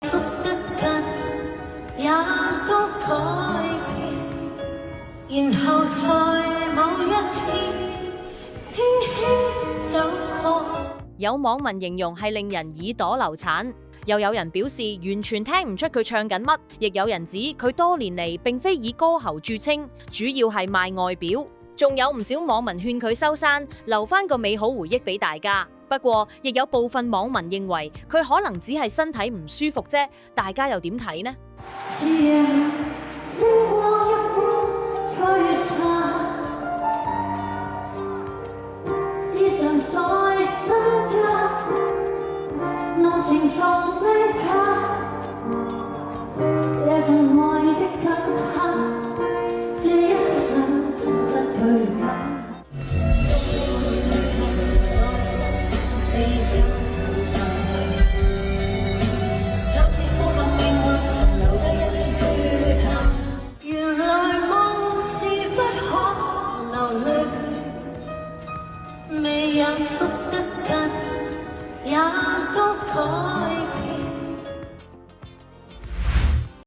縮得緊，也都改變，然後在某一天輕輕走過。有網民形容係令人耳朵流產，又有人表示完全聽唔出佢唱緊乜，亦有人指佢多年嚟並非以歌喉著稱，主要係賣外表。仲有唔少網民勸佢收山，留返個美好回憶俾大家。不過，亦有部分網民認為佢可能只係身體唔舒服啫，大家又點睇呢？原來夢是不可流淚，未有縮得緊，也都改。